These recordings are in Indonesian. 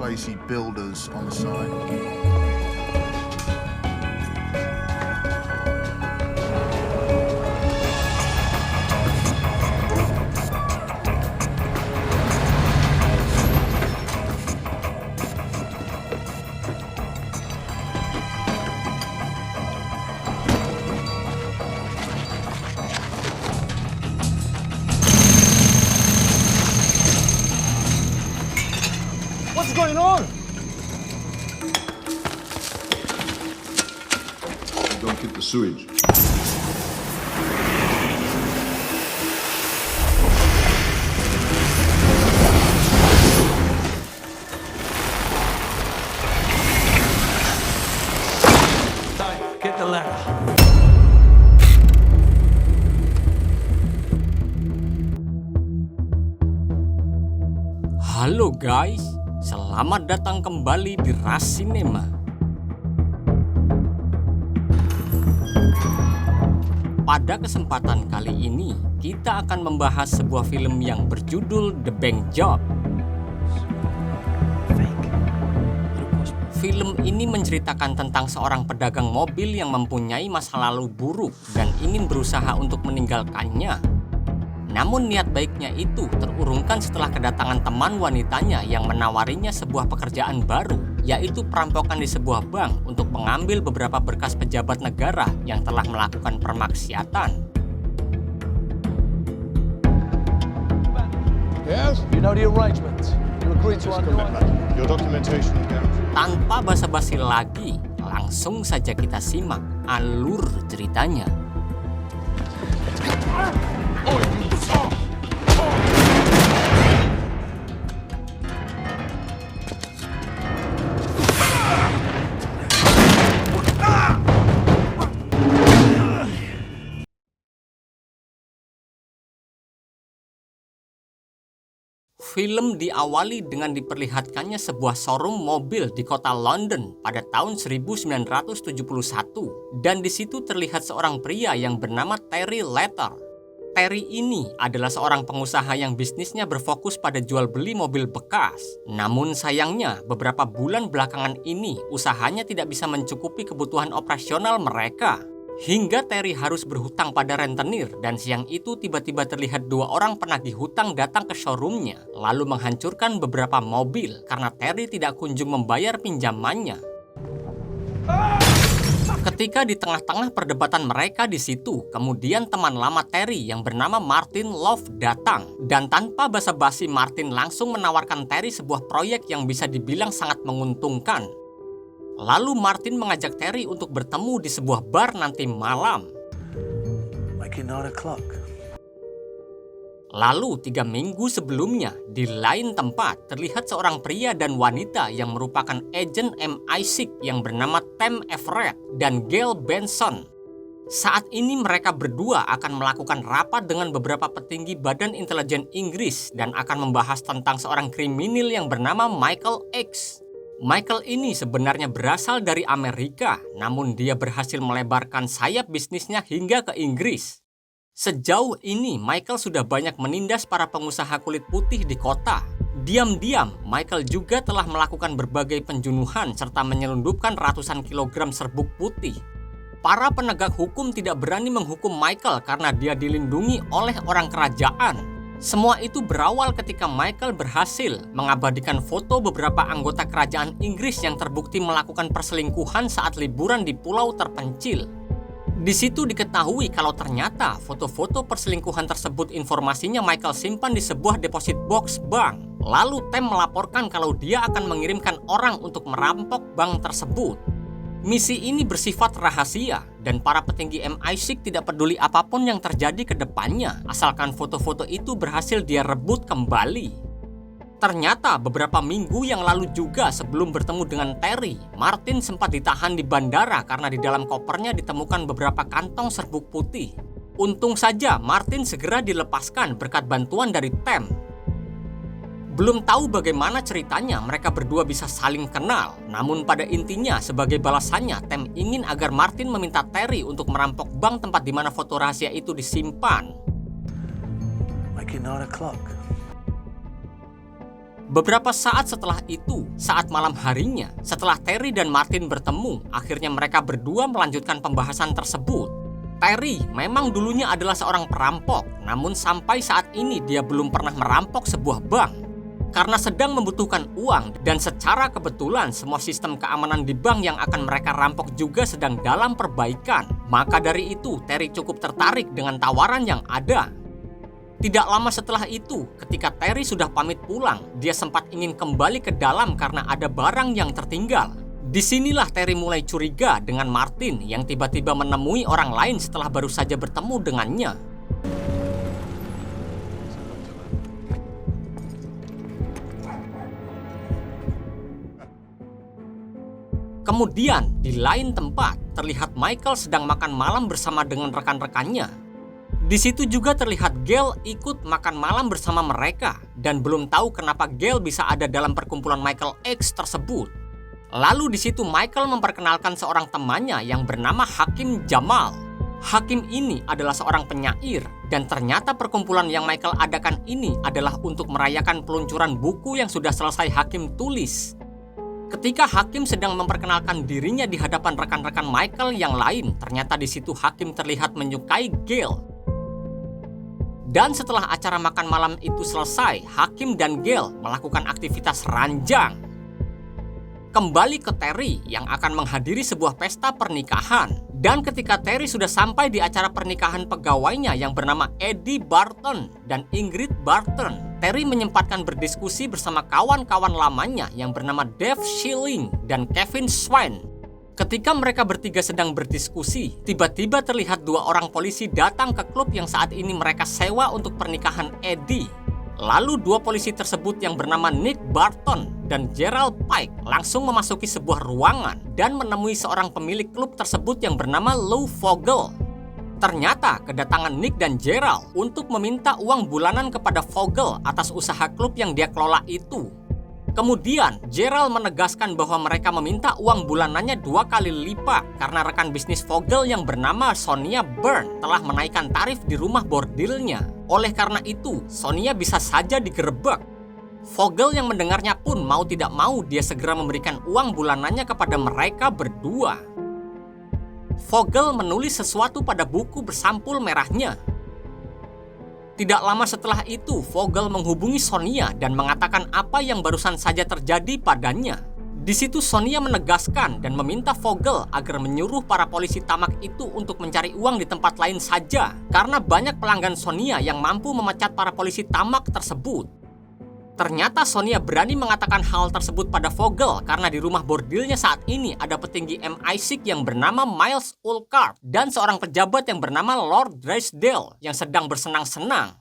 Lacey builders on site. What's going on? Don't get the sewage. Get the ladder. Halo guys, selamat datang kembali di Ras Cinema. Pada kesempatan kali ini, kita akan membahas sebuah film yang berjudul The Bank Job. Film ini menceritakan tentang seorang pedagang mobil yang mempunyai masa lalu buruk dan ingin berusaha untuk meninggalkannya. Namun niat baiknya itu terurungkan setelah kedatangan teman wanitanya yang menawarinya sebuah pekerjaan baru, yaitu perampokan di sebuah bank untuk mengambil beberapa berkas pejabat negara yang telah melakukan permaksiatan. Yes? You know the arrangements. You agree to our Commitment. Your documentation account. Tanpa basa-basi lagi, langsung saja kita simak alur ceritanya. Film diawali dengan diperlihatkannya sebuah showroom mobil di kota London pada tahun 1971 dan di situ terlihat seorang pria yang bernama Terry Letter. Terry ini adalah seorang pengusaha yang bisnisnya berfokus pada jual beli mobil bekas. Namun sayangnya beberapa bulan belakangan ini usahanya tidak bisa mencukupi kebutuhan operasional mereka. Hingga Terry harus berhutang pada rentenir dan siang itu tiba-tiba terlihat dua orang penagih hutang datang ke showroomnya lalu menghancurkan beberapa mobil karena Terry tidak kunjung membayar pinjamannya. Ketika di tengah-tengah perdebatan mereka di situ, kemudian teman lama Terry yang bernama Martin Love datang dan tanpa basa-basi Martin langsung menawarkan Terry sebuah proyek yang bisa dibilang sangat menguntungkan. Lalu Martin mengajak Terry untuk bertemu di sebuah bar nanti malam. Make it 9 o'clock. Lalu 3 minggu sebelumnya, di lain tempat terlihat seorang pria dan wanita yang merupakan agen MI6 yang bernama Tim Everett dan Gail Benson. Saat ini mereka berdua akan melakukan rapat dengan beberapa petinggi Badan Intelijen Inggris dan akan membahas tentang seorang kriminal yang bernama Michael X. Michael ini sebenarnya berasal dari Amerika, namun dia berhasil melebarkan sayap bisnisnya hingga ke Inggris. Sejauh ini, Michael sudah banyak menindas para pengusaha kulit putih di kota. Diam-diam, Michael juga telah melakukan berbagai penjunuhan serta menyelundupkan ratusan kilogram serbuk putih. Para penegak hukum tidak berani menghukum Michael karena dia dilindungi oleh orang kerajaan. Semua itu berawal ketika Michael berhasil mengabadikan foto beberapa anggota kerajaan Inggris yang terbukti melakukan perselingkuhan saat liburan di pulau terpencil. Di situ diketahui kalau ternyata foto-foto perselingkuhan tersebut informasinya Michael simpan di sebuah deposit box bank. Lalu Tim melaporkan kalau dia akan mengirimkan orang untuk merampok bank tersebut. Misi ini bersifat rahasia dan para petinggi MI6 tidak peduli apapun yang terjadi ke depannya asalkan foto-foto itu berhasil dia rebut kembali. Ternyata beberapa minggu yang lalu juga sebelum bertemu dengan Terry, Martin sempat ditahan di bandara karena di dalam kopernya ditemukan beberapa kantong serbuk putih. Untung saja Martin segera dilepaskan berkat bantuan dari Tim. Belum tahu bagaimana ceritanya mereka berdua bisa saling kenal. Namun pada intinya sebagai balasannya Tim ingin agar Martin meminta Terry untuk merampok bank tempat di mana foto rahasia itu disimpan. Make it 9 o'clock. Beberapa saat setelah itu, saat malam harinya, setelah Terry dan Martin bertemu, akhirnya mereka berdua melanjutkan pembahasan tersebut. Terry memang dulunya adalah seorang perampok, namun sampai saat ini dia belum pernah merampok sebuah bank. Karena sedang membutuhkan uang dan secara kebetulan semua sistem keamanan di bank yang akan mereka rampok juga sedang dalam perbaikan. Maka dari itu, Terry cukup tertarik dengan tawaran yang ada. Tidak lama setelah itu, ketika Terry sudah pamit pulang, dia sempat ingin kembali ke dalam karena ada barang yang tertinggal. Disinilah Terry mulai curiga dengan Martin yang tiba-tiba menemui orang lain setelah baru saja bertemu dengannya. Kemudian, di lain tempat, terlihat Michael sedang makan malam bersama dengan rekan-rekannya. Di situ juga terlihat Gail ikut makan malam bersama mereka dan belum tahu kenapa Gail bisa ada dalam perkumpulan Michael X tersebut. Lalu di situ Michael memperkenalkan seorang temannya yang bernama Hakim Jamal. Hakim ini adalah seorang penyair dan ternyata perkumpulan yang Michael adakan ini adalah untuk merayakan peluncuran buku yang sudah selesai Hakim tulis. Ketika Hakim sedang memperkenalkan dirinya di hadapan rekan-rekan Michael yang lain, ternyata di situ Hakim terlihat menyukai Gail. Dan setelah acara makan malam itu selesai, Hakim dan Gail melakukan aktivitas ranjang. Kembali ke Terry yang akan menghadiri sebuah pesta pernikahan. Dan ketika Terry sudah sampai di acara pernikahan pegawainya yang bernama Eddie Barton dan Ingrid Barton, Terry menyempatkan berdiskusi bersama kawan-kawan lamanya yang bernama Dave Schilling dan Kevin Swan. Ketika mereka bertiga sedang berdiskusi, tiba-tiba terlihat dua orang polisi datang ke klub yang saat ini mereka sewa untuk pernikahan Eddie. Lalu dua polisi tersebut yang bernama Nick Barton dan Gerald Pike langsung memasuki sebuah ruangan dan menemui seorang pemilik klub tersebut yang bernama Lou Vogel. Ternyata kedatangan Nick dan Gerald untuk meminta uang bulanan kepada Vogel atas usaha klub yang dia kelola itu. Kemudian, Gerald menegaskan bahwa mereka meminta uang bulanannya 2 kali lipat karena rekan bisnis Vogel yang bernama Sonia Byrne telah menaikkan tarif di rumah bordirnya. Oleh karena itu, Sonia bisa saja digerebek. Vogel yang mendengarnya pun mau tidak mau dia segera memberikan uang bulanannya kepada mereka berdua. Vogel menulis sesuatu pada buku bersampul merahnya. Tidak lama setelah itu, Vogel menghubungi Sonia dan mengatakan apa yang barusan saja terjadi padanya. Di situ Sonia menegaskan dan meminta Vogel agar menyuruh para polisi tamak itu untuk mencari uang di tempat lain saja, karena banyak pelanggan Sonia yang mampu memecat para polisi tamak tersebut. Ternyata Sonia berani mengatakan hal tersebut pada Vogel karena di rumah bordilnya saat ini ada petinggi MI6 yang bernama Miles Ulcart dan seorang pejabat yang bernama Lord Drysdale yang sedang bersenang-senang.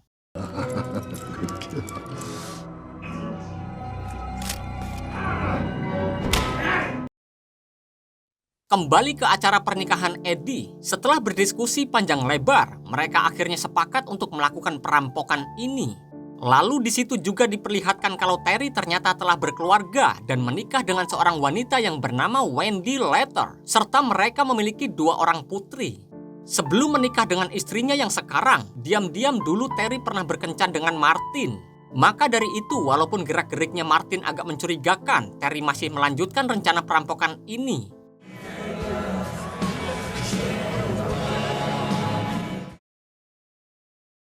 Kembali ke acara pernikahan Eddie, setelah berdiskusi panjang lebar, mereka akhirnya sepakat untuk melakukan perampokan ini. Lalu di situ juga diperlihatkan kalau Terry ternyata telah berkeluarga dan menikah dengan seorang wanita yang bernama Wendy Letter, serta mereka memiliki 2 orang putri. Sebelum menikah dengan istrinya yang sekarang, diam-diam dulu Terry pernah berkencan dengan Martin. Maka dari itu, walaupun gerak-geriknya Martin agak mencurigakan, Terry masih melanjutkan rencana perampokan ini.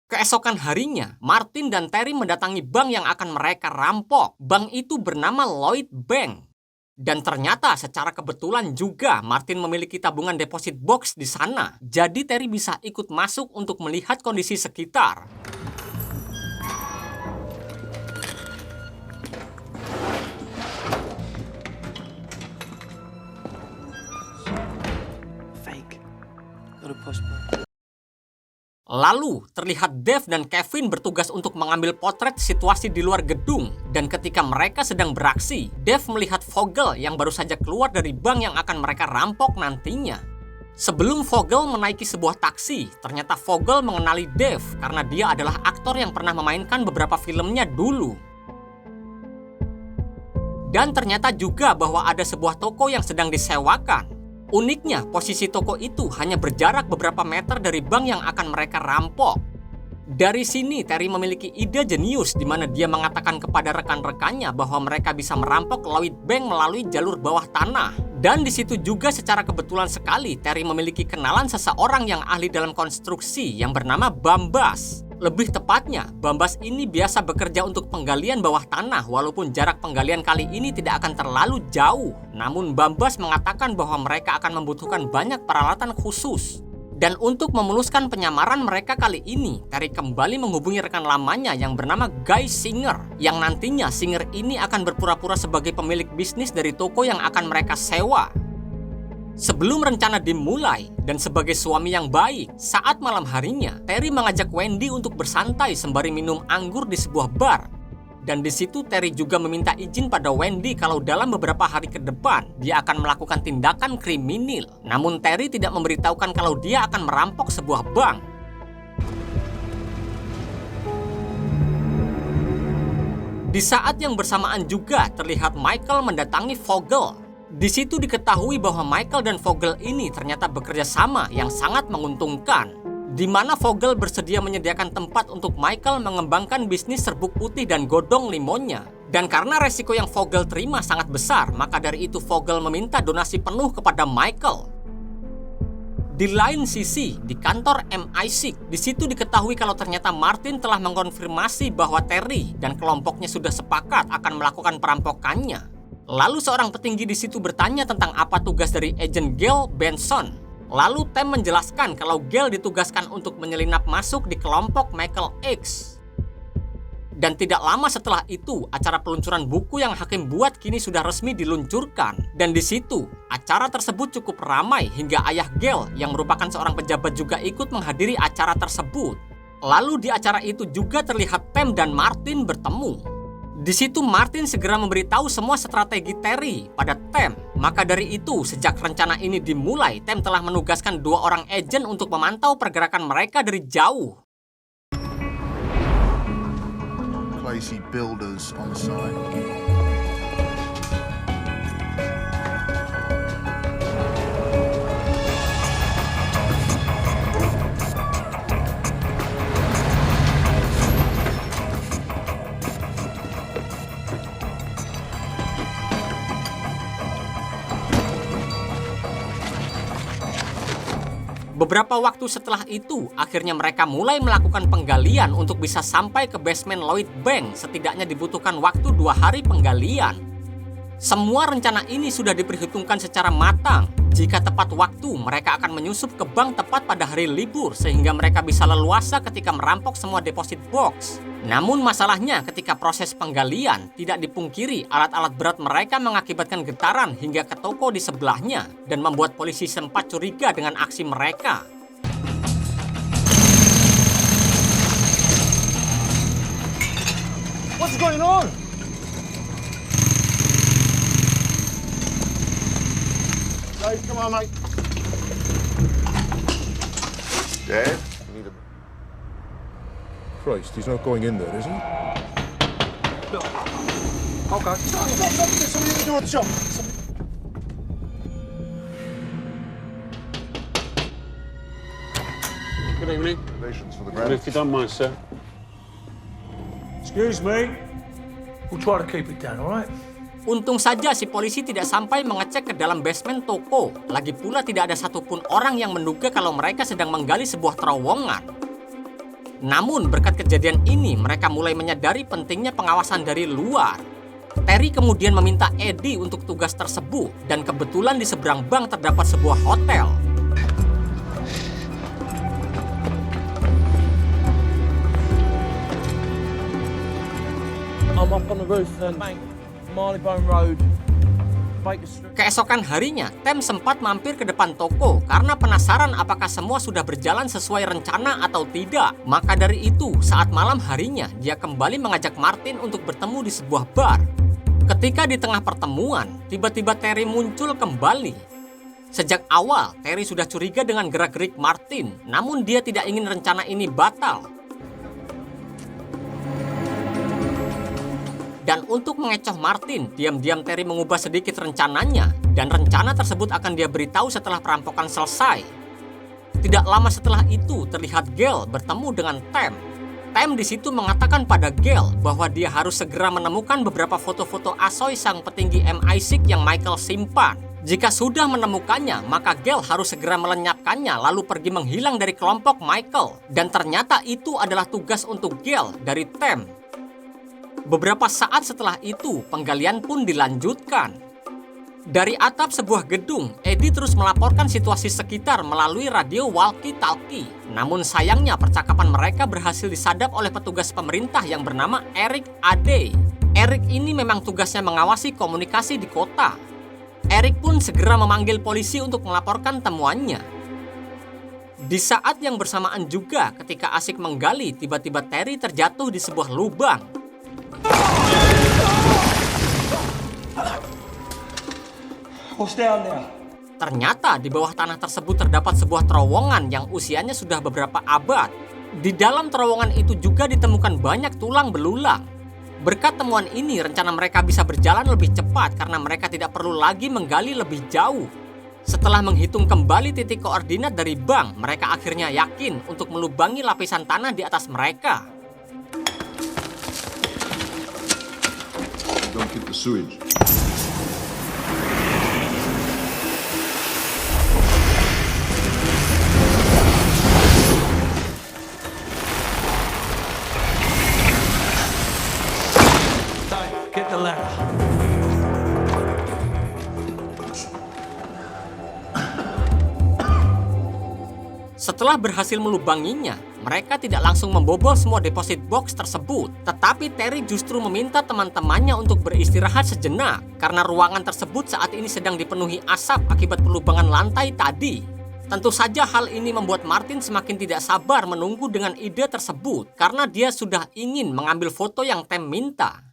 Keesokan harinya, Martin dan Terry mendatangi bank yang akan mereka rampok. Bank itu bernama Lloyd Bank. Dan ternyata secara kebetulan juga Martin memiliki tabungan deposit box di sana. Jadi Terry bisa ikut masuk untuk melihat kondisi sekitar. Fake. Got a postmark. Lalu, terlihat Dave dan Kevin bertugas untuk mengambil potret situasi di luar gedung. Dan ketika mereka sedang beraksi, Dave melihat Vogel yang baru saja keluar dari bank yang akan mereka rampok nantinya. Sebelum Vogel menaiki sebuah taksi, ternyata Vogel mengenali Dave karena dia adalah aktor yang pernah memainkan beberapa filmnya dulu. Dan ternyata juga bahwa ada sebuah toko yang sedang disewakan. Uniknya, posisi toko itu hanya berjarak beberapa meter dari bank yang akan mereka rampok. Dari sini Terry memiliki ide jenius di mana dia mengatakan kepada rekan-rekannya bahwa mereka bisa merampok Lloyd Bank melalui jalur bawah tanah. Dan di situ juga secara kebetulan sekali Terry memiliki kenalan seseorang yang ahli dalam konstruksi yang bernama Bambas. Lebih tepatnya, Bambas ini biasa bekerja untuk penggalian bawah tanah walaupun jarak penggalian kali ini tidak akan terlalu jauh. Namun Bambas mengatakan bahwa mereka akan membutuhkan banyak peralatan khusus. Dan untuk memuluskan penyamaran mereka kali ini, Terry kembali menghubungi rekan lamanya yang bernama Guy Singer. Yang nantinya Singer ini akan berpura-pura sebagai pemilik bisnis dari toko yang akan mereka sewa. Sebelum rencana dimulai, dan sebagai suami yang baik, saat malam harinya, Terry mengajak Wendy untuk bersantai sembari minum anggur di sebuah bar. Dan di situ Terry juga meminta izin pada Wendy kalau dalam beberapa hari ke depan dia akan melakukan tindakan kriminal. Namun Terry tidak memberitahukan kalau dia akan merampok sebuah bank. Di saat yang bersamaan juga terlihat Michael mendatangi Vogel. Di situ diketahui bahwa Michael dan Vogel ini ternyata bekerja sama yang sangat menguntungkan. Di mana Vogel bersedia menyediakan tempat untuk Michael mengembangkan bisnis serbuk putih dan godong limonnya. Dan karena resiko yang Vogel terima sangat besar, maka dari itu Vogel meminta donasi penuh kepada Michael. Di lain sisi, di kantor MI6, di situ diketahui kalau ternyata Martin telah mengkonfirmasi bahwa Terry dan kelompoknya sudah sepakat akan melakukan perampokannya. Lalu seorang petinggi di situ bertanya tentang apa tugas dari Agent Gail Benson. Lalu Tem menjelaskan kalau Gail ditugaskan untuk menyelinap masuk di kelompok Michael X. Dan tidak lama setelah itu, acara peluncuran buku yang Hakim buat kini sudah resmi diluncurkan. Dan di situ, acara tersebut cukup ramai hingga ayah Gail yang merupakan seorang pejabat juga ikut menghadiri acara tersebut. Lalu di acara itu juga terlihat Tem dan Martin bertemu. Di situ Martin segera memberitahu semua strategi Terry pada Tem. Maka dari itu, sejak rencana ini dimulai, Tem telah menugaskan 2 orang agen untuk memantau pergerakan mereka dari jauh. Crazy builders on site. Beberapa waktu setelah itu, akhirnya mereka mulai melakukan penggalian untuk bisa sampai ke basement Lloyd Bank. Setidaknya dibutuhkan waktu 2 hari penggalian. Semua rencana ini sudah diperhitungkan secara matang. Jika tepat waktu, mereka akan menyusup ke bank tepat pada hari libur sehingga mereka bisa leluasa ketika merampok semua deposit box. Namun masalahnya ketika proses penggalian, tidak dipungkiri alat-alat berat mereka mengakibatkan getaran hingga ke toko di sebelahnya dan membuat polisi sempat curiga dengan aksi mereka. What's going on? Dave, come on, mate. Dave? Christ, he's not going in there, is he? No. Okay. Stop, there's somebody at the door of the shop. Good evening. Relations for the And if you don't mind, sir. Excuse me. We'll try to keep it down, all right? Untung saja si polisi tidak sampai mengecek ke dalam basement toko. Lagi pula tidak ada satupun orang yang menduga kalau mereka sedang menggali sebuah terowongan. Namun berkat kejadian ini mereka mulai menyadari pentingnya pengawasan dari luar. Terry kemudian meminta Eddie untuk tugas tersebut dan kebetulan di seberang bank terdapat sebuah hotel. I'm up on the roof of the bank, Marylebone Road, Baker Street. Keesokan harinya, Tem sempat mampir ke depan toko karena penasaran apakah semua sudah berjalan sesuai rencana atau tidak. Maka dari itu, saat malam harinya, dia kembali mengajak Martin untuk bertemu di sebuah bar. Ketika di tengah pertemuan, tiba-tiba Terry muncul kembali. Sejak awal, Terry sudah curiga dengan gerak-gerik Martin, namun dia tidak ingin rencana ini batal. Dan untuk mengecoh Martin, diam-diam Terry mengubah sedikit rencananya. Dan rencana tersebut akan dia beritahu setelah perampokan selesai. Tidak lama setelah itu, terlihat Gail bertemu dengan Tem. Tem di situ mengatakan pada Gale bahwa dia harus segera menemukan beberapa foto-foto Asoy sang petinggi MI6 yang Michael simpan. Jika sudah menemukannya, maka Gale harus segera melenyapkannya lalu pergi menghilang dari kelompok Michael. Dan ternyata itu adalah tugas untuk Gale dari Tem. Beberapa saat setelah itu, penggalian pun dilanjutkan. Dari atap sebuah gedung, Eddie terus melaporkan situasi sekitar melalui radio walkie-talkie. Namun sayangnya percakapan mereka berhasil disadap oleh petugas pemerintah yang bernama Eric Ade. Eric ini memang tugasnya mengawasi komunikasi di kota. Eric pun segera memanggil polisi untuk melaporkan temuannya. Di saat yang bersamaan juga ketika asik menggali, tiba-tiba Terry terjatuh di sebuah lubang. What's down there? Ternyata di bawah tanah tersebut terdapat sebuah terowongan yang usianya sudah beberapa abad. Di dalam terowongan itu juga ditemukan banyak tulang belulang. Berkat temuan ini, rencana mereka bisa berjalan lebih cepat karena mereka tidak perlu lagi menggali lebih jauh. Setelah menghitung kembali titik koordinat dari bank, mereka akhirnya yakin untuk melubangi lapisan tanah di atas mereka. Don't keep the sewage. Get the ladder. Setelah berhasil melubanginya, mereka tidak langsung membobol semua deposit box tersebut. Tetapi Terry justru meminta teman-temannya untuk beristirahat sejenak karena ruangan tersebut saat ini sedang dipenuhi asap akibat pelubangan lantai tadi. Tentu saja hal ini membuat Martin semakin tidak sabar menunggu dengan ide tersebut karena dia sudah ingin mengambil foto yang Tem minta.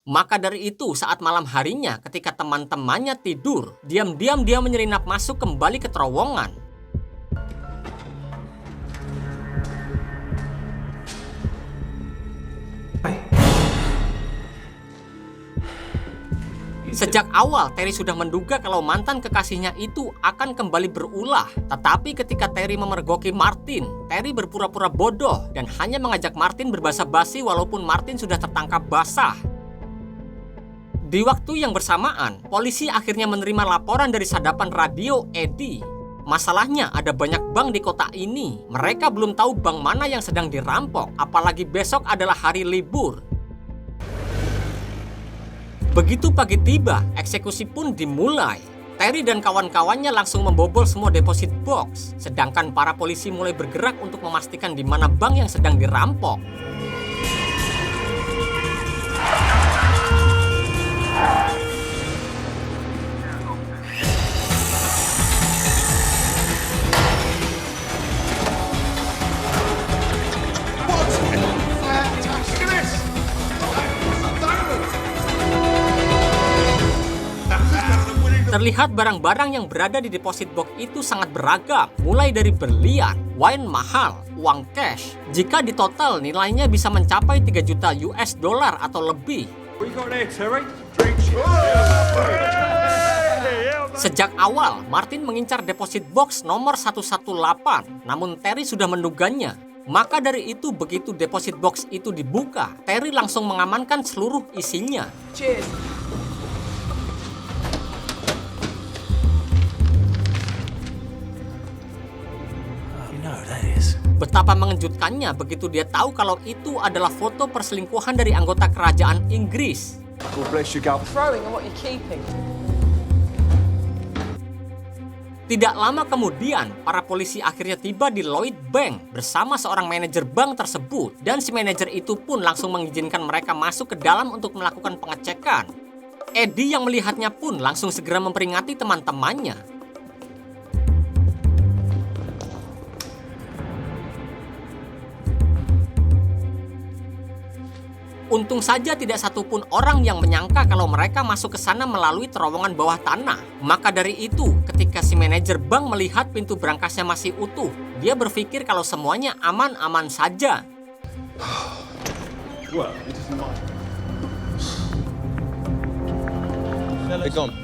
Maka dari itu, saat malam harinya ketika teman-temannya tidur, diam-diam dia menyelinap masuk kembali ke terowongan. Sejak awal, Terry sudah menduga kalau mantan kekasihnya itu akan kembali berulah. Tetapi ketika Terry memergoki Martin, Terry berpura-pura bodoh dan hanya mengajak Martin berbasa-basi walaupun Martin sudah tertangkap basah. Di waktu yang bersamaan, polisi akhirnya menerima laporan dari sadapan radio Eddie. Masalahnya ada banyak bank di kota ini. Mereka belum tahu bank mana yang sedang dirampok, apalagi besok adalah hari libur. Begitu pagi tiba, eksekusi pun dimulai. Terry dan kawan-kawannya langsung membobol semua deposit box, sedangkan para polisi mulai bergerak untuk memastikan di mana bank yang sedang dirampok. Terlihat barang-barang yang berada di deposit box itu sangat beragam, mulai dari berlian, wine mahal, uang cash. Jika ditotal nilainya bisa mencapai 3 juta US dollar atau lebih. Sejak awal, Martin mengincar deposit box nomor 118, namun Terry sudah menduganya. Maka dari itu, begitu deposit box itu dibuka, Terry langsung mengamankan seluruh isinya. Cheers. Betapa mengejutkannya begitu dia tahu kalau itu adalah foto perselingkuhan dari anggota kerajaan Inggris. God bless you, Gal. Throwing and what you're keeping. Tidak lama kemudian, para polisi akhirnya tiba di Lloyd Bank bersama seorang manajer bank tersebut. Dan si manajer itu pun langsung mengizinkan mereka masuk ke dalam untuk melakukan pengecekan. Eddie yang melihatnya pun langsung segera memperingati teman-temannya. Untung saja tidak satupun orang yang menyangka kalau mereka masuk ke sana melalui terowongan bawah tanah. Maka dari itu, ketika si manajer bank melihat pintu berangkasnya masih utuh, dia berpikir kalau semuanya aman-aman saja. They're gone.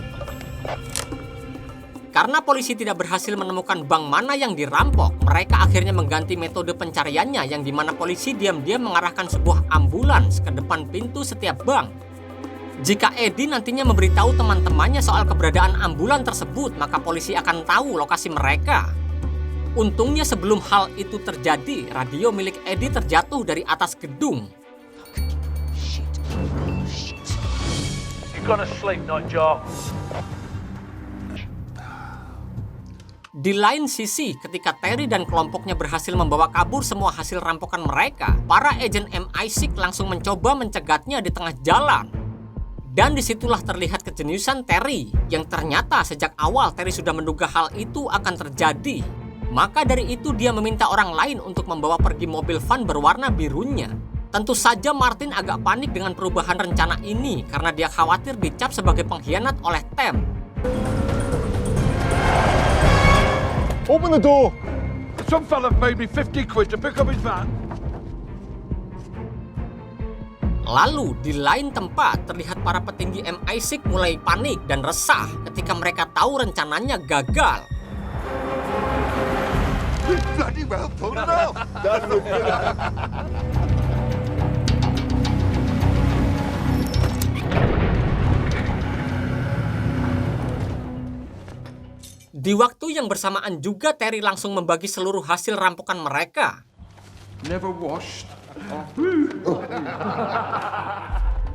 Karena polisi tidak berhasil menemukan bank mana yang dirampok, mereka akhirnya mengganti metode pencariannya yang dimana polisi diam-diam mengarahkan sebuah ambulans ke depan pintu setiap bank. Jika Eddie nantinya memberitahu teman-temannya soal keberadaan ambulans tersebut, maka polisi akan tahu lokasi mereka. Untungnya sebelum hal itu terjadi, radio milik Eddie terjatuh dari atas gedung. You gonna sleep, Nightjar? Di lain sisi, ketika Terry dan kelompoknya berhasil membawa kabur semua hasil rampokan mereka, para agen MI6 langsung mencoba mencegatnya di tengah jalan. Dan disitulah terlihat kejeniusan Terry, yang ternyata sejak awal Terry sudah menduga hal itu akan terjadi. Maka dari itu dia meminta orang lain untuk membawa pergi mobil van berwarna birunya. Tentu saja Martin agak panik dengan perubahan rencana ini karena dia khawatir dicap sebagai pengkhianat oleh Tem. Open the door! Some fella paid me 50 quid to pick up his van. Lalu di lain tempat terlihat para petinggi MI6 mulai panik dan resah ketika mereka tahu rencananya gagal. Bloody well pulled it off. Di waktu yang bersamaan juga Terry langsung membagi seluruh hasil rampokan mereka. Never washed.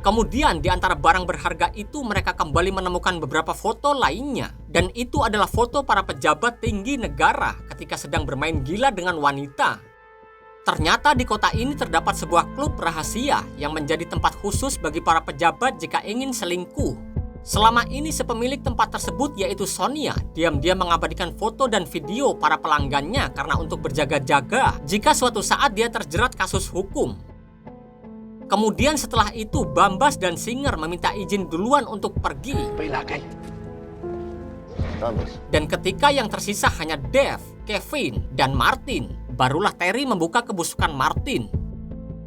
Kemudian di antara barang berharga itu mereka kembali menemukan beberapa foto lainnya. Dan itu adalah foto para pejabat tinggi negara ketika sedang bermain gila dengan wanita. Ternyata di kota ini terdapat sebuah klub rahasia yang menjadi tempat khusus bagi para pejabat jika ingin selingkuh. Selama ini sepemilik tempat tersebut yaitu Sonia diam-diam mengabadikan foto dan video para pelanggannya karena untuk berjaga-jaga jika suatu saat dia terjerat kasus hukum. Kemudian setelah itu Bambas dan Singer meminta izin duluan untuk pergi. Dan ketika yang tersisa hanya Dave, Kevin, dan Martin, barulah Terry membuka kebusukan Martin.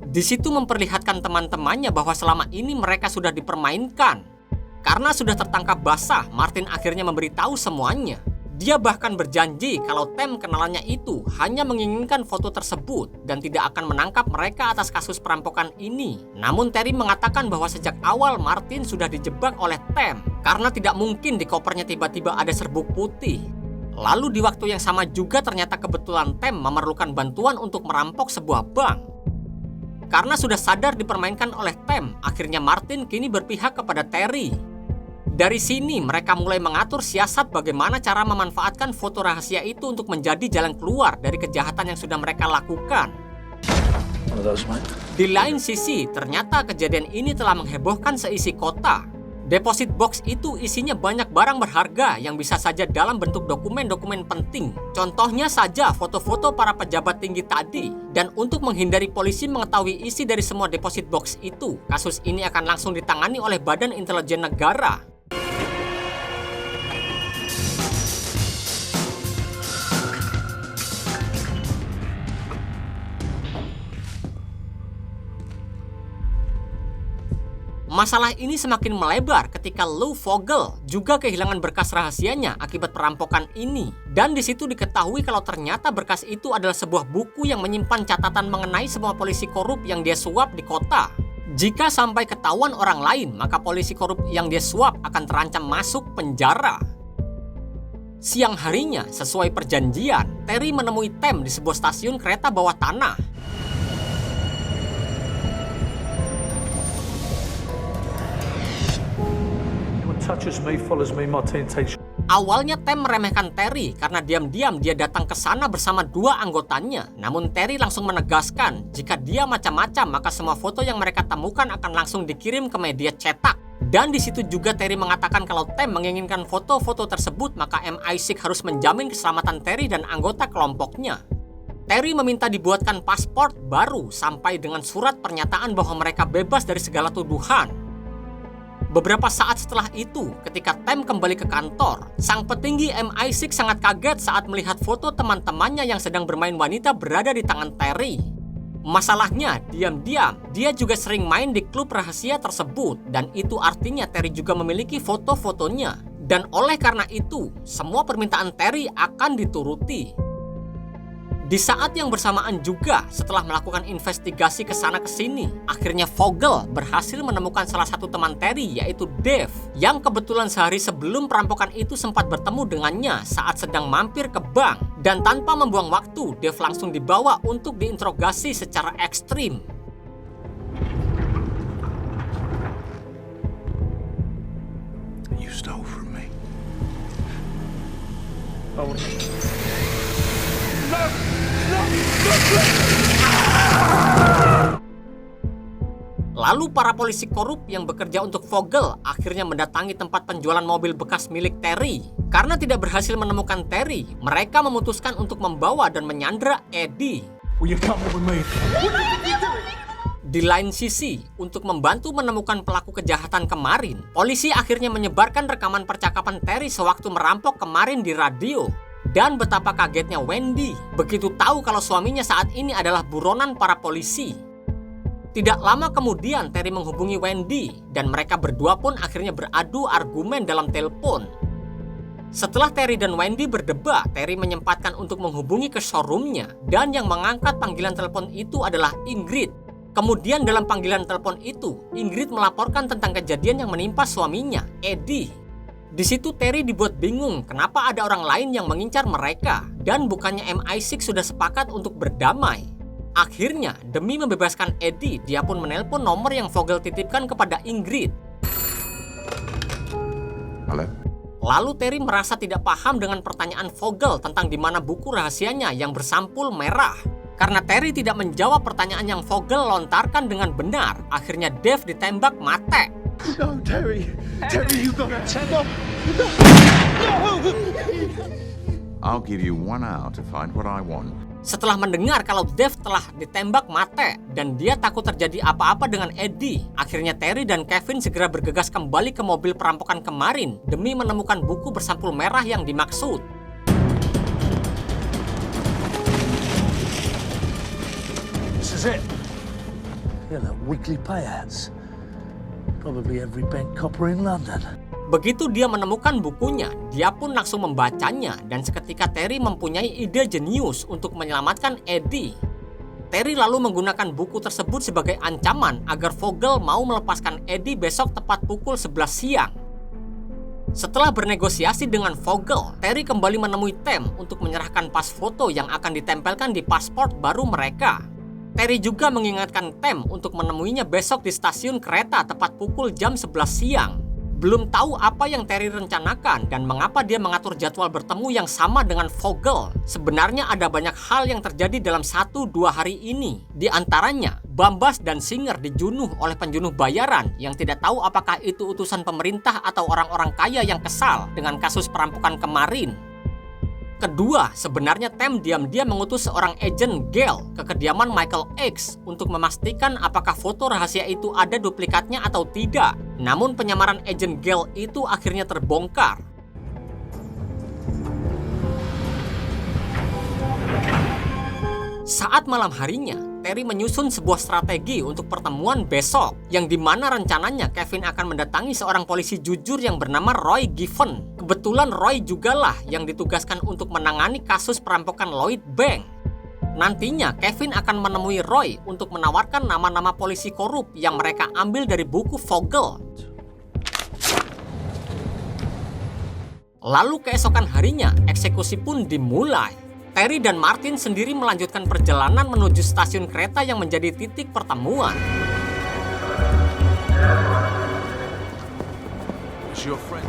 Di situ memperlihatkan teman-temannya bahwa selama ini mereka sudah dipermainkan. Karena sudah tertangkap basah, Martin akhirnya memberitahu semuanya. Dia bahkan berjanji kalau Tem kenalannya itu hanya menginginkan foto tersebut dan tidak akan menangkap mereka atas kasus perampokan ini. Namun Terry mengatakan bahwa sejak awal Martin sudah dijebak oleh Tem karena tidak mungkin di kopernya tiba-tiba ada serbuk putih. Lalu di waktu yang sama juga ternyata kebetulan Tem memerlukan bantuan untuk merampok sebuah bank. Karena sudah sadar dipermainkan oleh Tem, akhirnya Martin kini berpihak kepada Terry. Dari sini mereka mulai mengatur siasat bagaimana cara memanfaatkan foto rahasia itu untuk menjadi jalan keluar dari kejahatan yang sudah mereka lakukan. Di lain sisi, ternyata kejadian ini telah menghebohkan seisi kota. Deposit box itu isinya banyak barang berharga yang bisa saja dalam bentuk dokumen-dokumen penting. Contohnya saja foto-foto para pejabat tinggi tadi. Dan untuk menghindari polisi mengetahui isi dari semua deposit box itu, kasus ini akan langsung ditangani oleh Badan Intelijen Negara. Masalah ini semakin melebar ketika Lou Vogel juga kehilangan berkas rahasianya akibat perampokan ini. Dan di situ diketahui kalau ternyata berkas itu adalah sebuah buku yang menyimpan catatan mengenai semua polisi korup yang dia suap di kota. Jika sampai ketahuan orang lain, maka polisi korup yang dia suap akan terancam masuk penjara. Siang harinya, sesuai perjanjian, Terry menemui Tem di sebuah stasiun kereta bawah tanah. Touches me, follows me, my temptation. Awalnya Tem meremehkan Terry karena diam-diam dia datang ke sana bersama dua anggotanya. Namun Terry langsung menegaskan jika dia macam-macam maka semua foto yang mereka temukan akan langsung dikirim ke media cetak. Dan di situ juga Terry mengatakan kalau Tem menginginkan foto-foto tersebut maka MI6 harus menjamin keselamatan Terry dan anggota kelompoknya. Terry meminta dibuatkan paspor baru sampai dengan surat pernyataan bahwa mereka bebas dari segala tuduhan. Beberapa saat setelah itu, ketika Tem kembali ke kantor, sang petinggi MI6 sangat kaget saat melihat foto teman-temannya yang sedang bermain wanita berada di tangan Terry. Masalahnya, diam-diam, dia juga sering main di klub rahasia tersebut, dan itu artinya Terry juga memiliki foto-fotonya. Dan oleh karena itu, semua permintaan Terry akan dituruti. Di saat yang bersamaan juga, setelah melakukan investigasi ke sana ke sini, akhirnya Vogel berhasil menemukan salah satu teman Terry, yaitu Dave, yang kebetulan sehari sebelum perampokan itu sempat bertemu dengannya saat sedang mampir ke bank. Dan tanpa membuang waktu, Dave langsung dibawa untuk diinterogasi secara ekstrim. You stole from me. Lalu para polisi korup yang bekerja untuk Vogel akhirnya mendatangi tempat penjualan mobil bekas milik Terry. Karena tidak berhasil menemukan Terry, mereka memutuskan untuk membawa dan menyandra Eddie. Will you come with me? Di lain sisi, untuk membantu menemukan pelaku kejahatan kemarin, polisi akhirnya menyebarkan rekaman percakapan Terry sewaktu merampok kemarin di radio. Dan betapa kagetnya Wendy begitu tahu kalau suaminya saat ini adalah buronan para polisi. Tidak lama kemudian Terry menghubungi Wendy dan mereka berdua pun akhirnya beradu argumen dalam telepon. Setelah Terry dan Wendy berdebat, Terry menyempatkan untuk menghubungi ke showroomnya dan yang mengangkat panggilan telepon itu adalah Ingrid. Kemudian dalam panggilan telepon itu, Ingrid melaporkan tentang kejadian yang menimpa suaminya, Eddie. Di situ Terry dibuat bingung kenapa ada orang lain yang mengincar mereka dan bukannya MI6 sudah sepakat untuk berdamai. Akhirnya, demi membebaskan Eddie, dia pun menelpon nomor yang Vogel titipkan kepada Ingrid. Halo? Lalu Terry merasa tidak paham dengan pertanyaan Vogel tentang di mana buku rahasianya yang bersampul merah. Karena Terry tidak menjawab pertanyaan yang Vogel lontarkan dengan benar, akhirnya Dave ditembak mati. No, Terry. Terry, you gotta... No. I'll give you 1 hour to find what I want. Setelah mendengar kalau Dave telah ditembak mati dan dia takut terjadi apa-apa dengan Eddie, akhirnya Terry dan Kevin segera bergegas kembali ke mobil perampokan kemarin demi menemukan buku bersampul merah yang dimaksud. This is it. Yeah, that weekly payouts. Probably every bank copper in London. Begitu dia menemukan bukunya, dia pun langsung membacanya dan seketika Terry mempunyai ide jenius untuk menyelamatkan Eddie. Terry lalu menggunakan buku tersebut sebagai ancaman agar Vogel mau melepaskan Eddie besok tepat pukul 11 siang. Setelah bernegosiasi dengan Vogel, Terry kembali menemui Tem untuk menyerahkan pas foto yang akan ditempelkan di paspor baru mereka. Terry juga mengingatkan Tem untuk menemuinya besok di stasiun kereta tepat pukul jam 11 siang. Belum tahu apa yang Terry rencanakan dan mengapa dia mengatur jadwal bertemu yang sama dengan Vogel. Sebenarnya ada banyak hal yang terjadi dalam 1-2 hari ini. Di antaranya, Bambas dan Singer dijunuh oleh penjunuh bayaran yang tidak tahu apakah itu utusan pemerintah atau orang-orang kaya yang kesal dengan kasus perampokan kemarin. Kedua, sebenarnya Tem diam-diam mengutus seorang agen Gale ke kediaman Michael X untuk memastikan apakah foto rahasia itu ada duplikatnya atau tidak. Namun penyamaran agen Gale itu akhirnya terbongkar. Saat malam harinya, Terry menyusun sebuah strategi untuk pertemuan besok, yang dimana rencananya Kevin akan mendatangi seorang polisi jujur yang bernama Roy Giffen. Kebetulan Roy jugalah yang ditugaskan untuk menangani kasus perampokan Lloyd Bank. Nantinya Kevin akan menemui Roy untuk menawarkan nama-nama polisi korup yang mereka ambil dari buku Vogel. Lalu keesokan harinya, eksekusi pun dimulai. Terry dan Martin sendiri melanjutkan perjalanan menuju stasiun kereta yang menjadi titik pertemuan. It's your friend.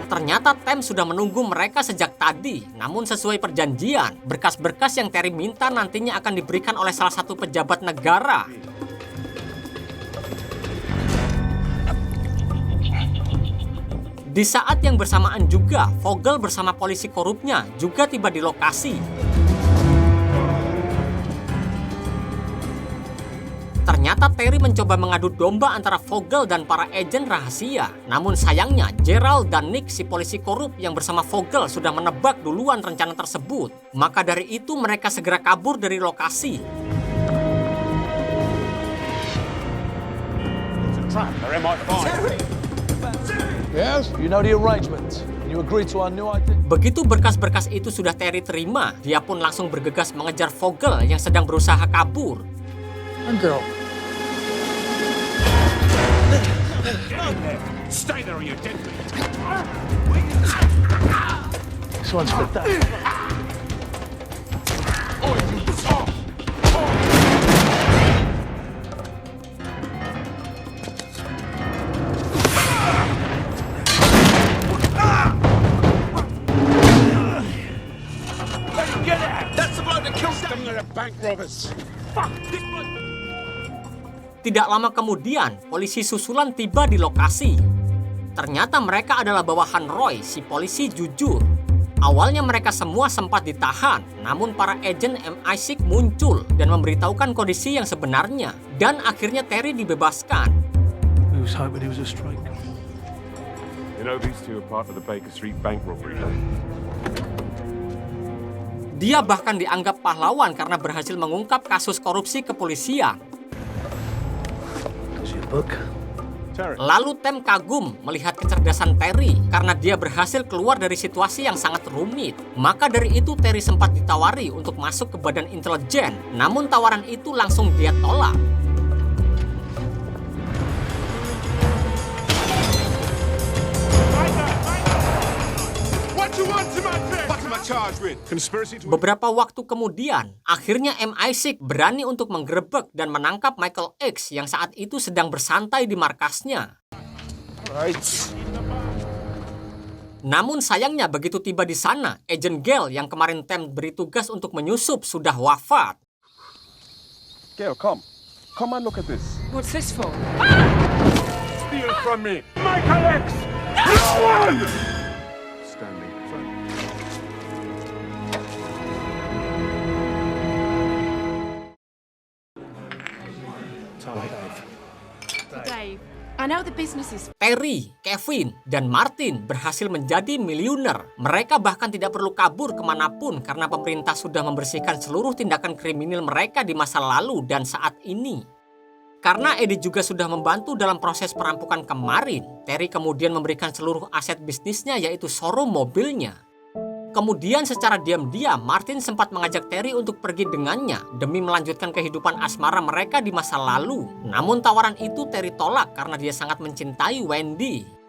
Ternyata Tem sudah menunggu mereka sejak tadi. Namun sesuai perjanjian, berkas-berkas yang Terry minta nantinya akan diberikan oleh salah satu pejabat negara. Di saat yang bersamaan juga, Vogel bersama polisi korupnya juga tiba di lokasi. Ternyata Terry mencoba mengadu domba antara Vogel dan para agen rahasia. Namun sayangnya, Gerald dan Nick, si polisi korup yang bersama Vogel, sudah menebak duluan rencana tersebut. Maka dari itu mereka segera kabur dari lokasi. trap. They're MI5. Yes? You know the arrangements. You agree to our new idea. Begitu berkas-berkas itu sudah Terry terima, dia pun langsung bergegas mengejar Vogel yang sedang berusaha kabur. And go. Stay there or you're dead. This one's for that. Get out! That's the bloke that killed them. They're bank robbers. Fuck! This bloke... Tidak lama kemudian, polisi susulan tiba di lokasi. Ternyata mereka adalah bawahan Roy, si polisi jujur. Awalnya mereka semua sempat ditahan, namun para agen MI6 muncul dan memberitahukan kondisi yang sebenarnya. Dan akhirnya Terry dibebaskan. We was hoping it was a strike. You know these two are part of the Baker Street bank robbery, don't you? Dia bahkan dianggap pahlawan karena berhasil mengungkap kasus korupsi kepolisian. Here's your book. Lalu Tem kagum melihat kecerdasan Terry karena dia berhasil keluar dari situasi yang sangat rumit. Maka dari itu Terry sempat ditawari untuk masuk ke badan intelijen. Namun tawaran itu langsung dia tolak. What you want to my thing? What am I charged with? Conspiracy to... Beberapa waktu kemudian, akhirnya MI6 berani untuk menggerebek dan menangkap Michael X yang saat itu sedang bersantai di markasnya. Namun sayangnya begitu tiba di sana, Agent Gale yang kemarin Tem beri tugas untuk menyusup sudah wafat. Gail, come. Come and look at this. What's this for? Steal from me. Michael X! No one! Stanley. Dave, I know the business is... Terry, Kevin, dan Martin berhasil menjadi miliuner. Mereka bahkan tidak perlu kabur kemanapun karena pemerintah sudah membersihkan seluruh tindakan kriminal mereka di masa lalu dan saat ini. Karena Eddie juga sudah membantu dalam proses perampokan kemarin, Terry kemudian memberikan seluruh aset bisnisnya yaitu showroom mobilnya. Kemudian secara diam-diam Martin sempat mengajak Terry untuk pergi dengannya demi melanjutkan kehidupan asmara mereka di masa lalu. Namun tawaran itu Terry tolak karena dia sangat mencintai Wendy.